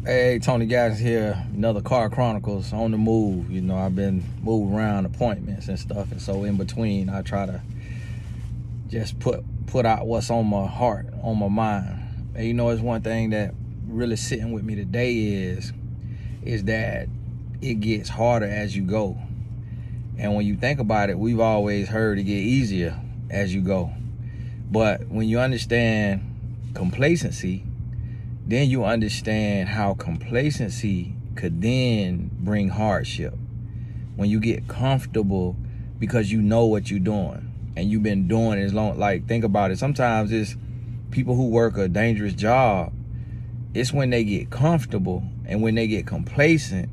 Hey, Tony Gaddis here, another Car Chronicles on the move. You know, I've been moving around appointments and stuff, and so in between, I try to just put out what's on my heart, on my mind. And you know, it's one thing that really sitting with me today is that it gets harder as you go. And when you think about it, we've always heard it get easier as you go. But when you understand complacency, then you understand how complacency could then bring hardship. When you get comfortable because you know what you're doing and you've been doing it as long, like think about it. Sometimes it's people who work a dangerous job. It's when they get comfortable and when they get complacent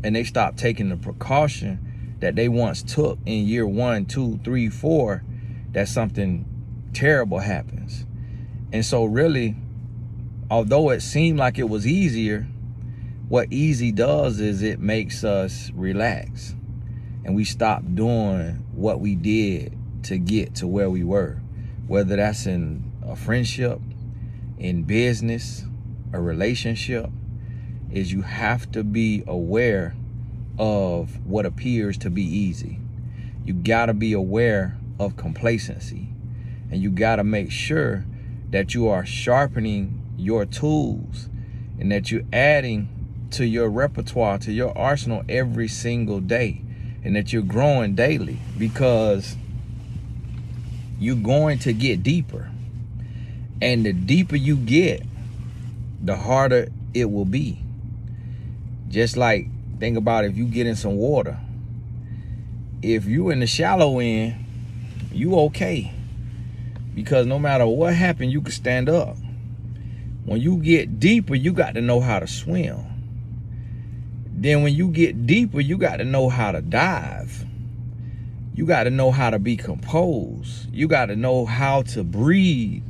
and they stop taking the precaution that they once took in year 1, 2, 3, 4, that something terrible happens. And so really, although it seemed like it was easier, what easy does is it makes us relax and we stop doing what we did to get to where we were, whether that's in a friendship, in business, a relationship. Is you have to be aware of what appears to be easy. You gotta be aware of complacency, and you gotta make sure that you are sharpening your tools and that you're adding to your repertoire, to your arsenal every single day, and that you're growing daily, because you're going to get deeper. And the deeper you get, the harder it will be. Just like, think about if you get in some water. If you in the shallow end, you okay. Because no matter what happened, you can stand up. When you get deeper, you got to know how to swim. Then when you get deeper, you got to know how to dive. You got to know how to be composed. You got to know how to breathe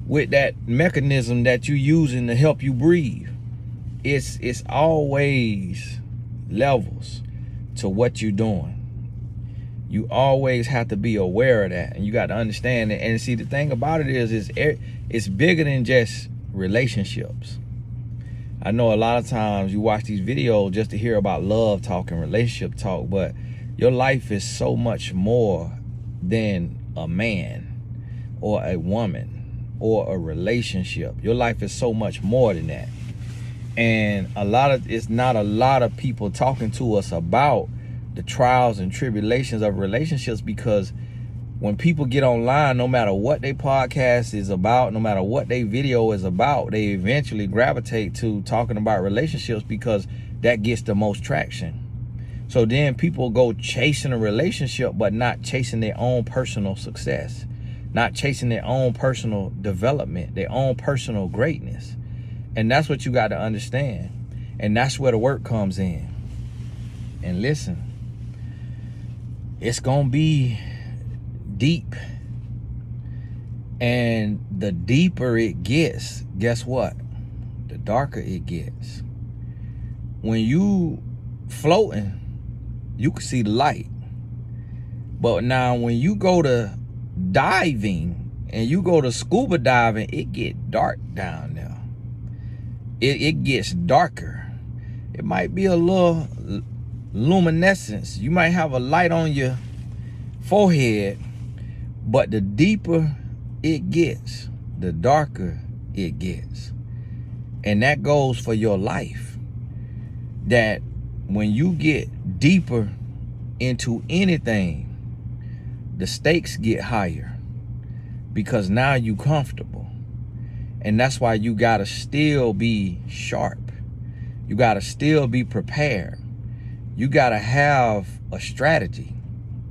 with that mechanism that you're using to help you breathe. It's always levels to what you're doing. You always have to be aware of that, and you got to understand it. And see, the thing about it is it's bigger than just relationships. I know a lot of times you watch these videos just to hear about love talk and relationship talk, but your life is so much more than a man or a woman or a relationship. Your life is so much more than that. And it's not a lot of people talking to us about the trials and tribulations of relationships, because when people get online, no matter what their podcast is about, no matter what their video is about, they eventually gravitate to talking about relationships because that gets the most traction. So then people go chasing a relationship, but not chasing their own personal success, not chasing their own personal development, their own personal greatness. And that's what you got to understand. And that's where the work comes in. And listen, it's going to be deep. And the deeper it gets, guess what? The darker it gets. When you floating, you can see the light. But now when you go to diving and you go to scuba diving, it get dark down there. It gets darker. It might be a little luminescence. You might have a light on your forehead, but the deeper it gets, the darker it gets. And that goes for your life. That when you get deeper into anything, the stakes get higher, because now you comfortable. And that's why you gotta still be sharp. You gotta still be prepared. You gotta have a strategy.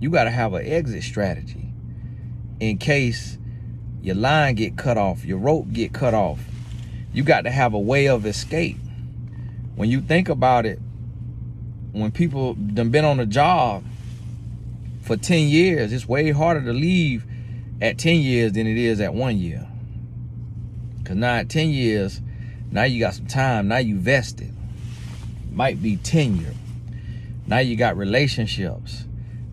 You gotta have an exit strategy in case your line get cut off, your rope get cut off. You got to have a way of escape. When you think about it, when people done been on a job for 10 years, it's way harder to leave at 10 years than it is at 1 year. Because now at 10 years, now you got some time. Now you vested. Might be tenure. Now you got relationships.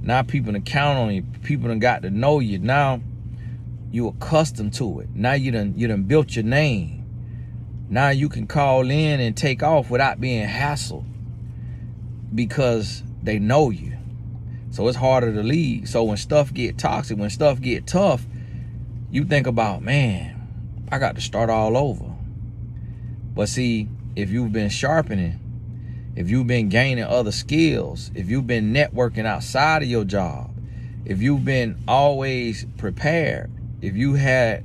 Now people done count on you. People done got to know you. Now you accustomed to it. Now you done built your name. Now you can call in and take off without being hassled because they know you. So it's harder to leave. So when stuff get toxic, when stuff get tough, you think about, man, I got to start all over. But see, if you've been sharpening, if you've been gaining other skills, if you've been networking outside of your job, if you've been always prepared, if you had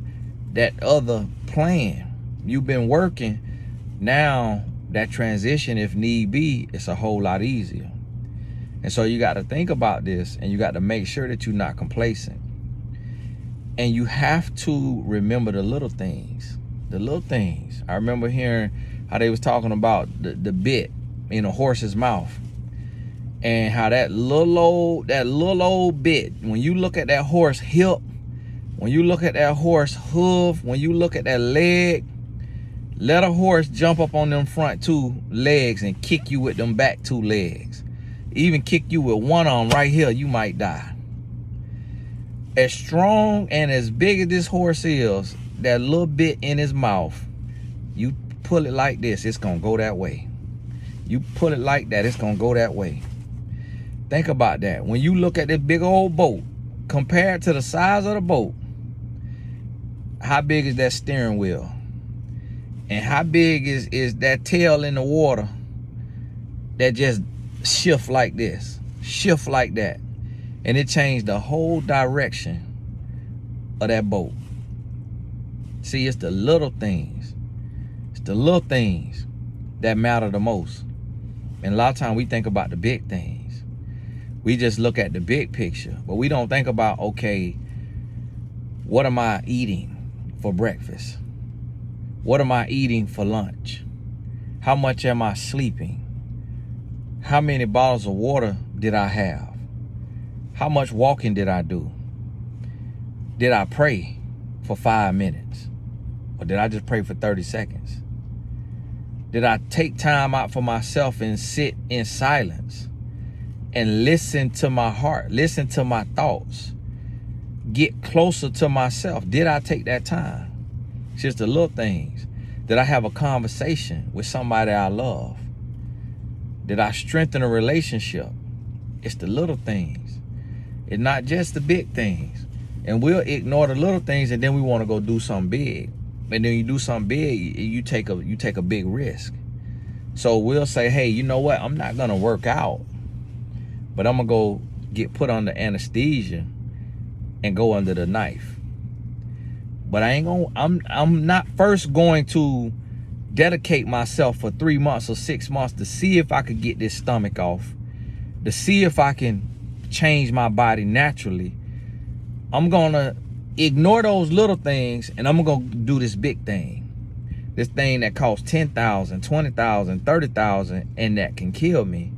that other plan, you've been working, now that transition, if need be, it's a whole lot easier. And so you got to think about this, and you got to make sure that you're not complacent. And you have to remember the little things. The little things. I remember hearing how they was talking about the bit in a horse's mouth, and how that little old bit, when you look at that horse hip, when you look at that horse hoof, when you look at that leg, let a horse jump up on them front 2 legs and kick you with them back 2 legs. Even kick you with one arm right here, you might die. As strong and as big as this horse is, that little bit in his mouth, you pull it like this, it's gonna go that way. You pull it like that, it's gonna go that way. Think about that. When you look at this big old boat, compared to the size of the boat, how big is that steering wheel? And how big is that tail in the water that just shift like this, shift like that, and it changed the whole direction of that boat. See, it's the little things. It's the little things that matter the most. And a lot of times we think about the big things. We just look at the big picture, but we don't think about, okay, what am I eating for breakfast? What am I eating for lunch? How much am I sleeping? How many bottles of water did I have? How much walking did I do? Did I pray for 5 minutes? Or did I just pray for 30 seconds? Did I take time out for myself and sit in silence and listen to my heart, listen to my thoughts, get closer to myself? Did I take that time? It's just the little things. Did I have a conversation with somebody I love? Did I strengthen a relationship? It's the little things. It's not just the big things. And we'll ignore the little things, and then we want to go do something big. And then you do something big, you take a big risk. So we'll say, hey, you know what? I'm not gonna work out, but I'm gonna go get put under anesthesia and go under the knife. But I'm not first going to dedicate myself for 3 months or 6 months to see if I could get this stomach off, to see if I can change my body naturally. I'm gonna ignore those little things, and I'm gonna do this big thing. This thing that costs $10,000, $20,000, $30,000, and that can kill me.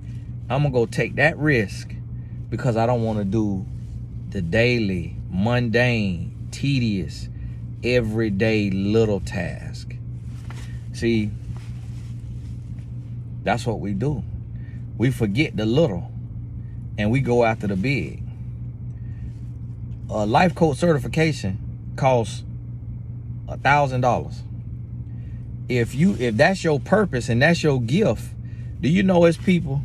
I'm gonna go take that risk because I don't want to do the daily, mundane, tedious, everyday little task. See, that's what we do. We forget the little and we go after the big. A life coach certification costs $1,000. If that's your purpose and that's your gift, do you know it's people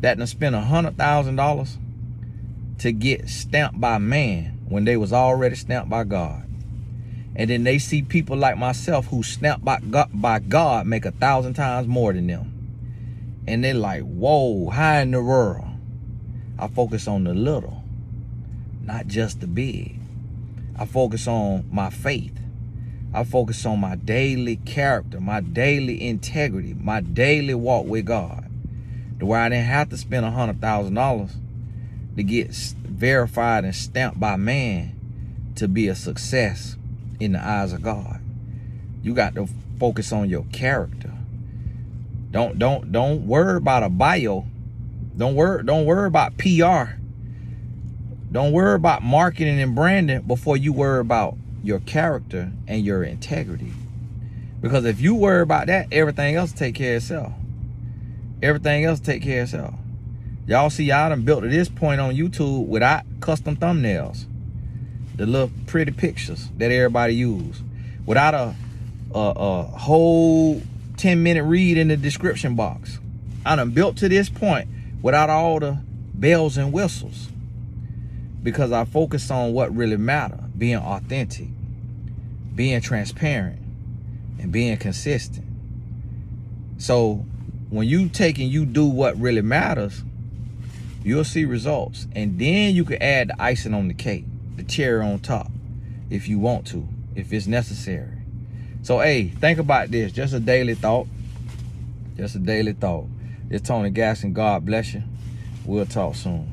that done spent $100,000 to get stamped by man when they was already stamped by God? And then they see people like myself who stamped by God make 1,000 times more than them. And they're like, whoa, how in the world? I focus on the little, not just the big. I focus on my faith. I focus on my daily character, my daily integrity, my daily walk with God, to where I didn't have to spend $100,000 to get verified and stamped by man to be a success in the eyes of God. You got to focus on your character. Don't worry about a bio. Don't worry about PR. Don't worry about marketing and branding before you worry about your character and your integrity. Because if you worry about that, everything else take care of itself. Everything else take care of itself. Y'all see, y'all done built to this point on YouTube without custom thumbnails. The little pretty pictures that everybody use. Without a whole 10-minute read in the description box. I done built to this point without all the bells and whistles, because I focus on what really matters: being authentic, being transparent, and being consistent. So when you take and you do what really matters, you'll see results. And then you can add the icing on the cake, the cherry on top, if you want to, if it's necessary. So, hey, think about this. Just a daily thought. Just a daily thought. It's Tony Gaston. God bless you. We'll talk soon.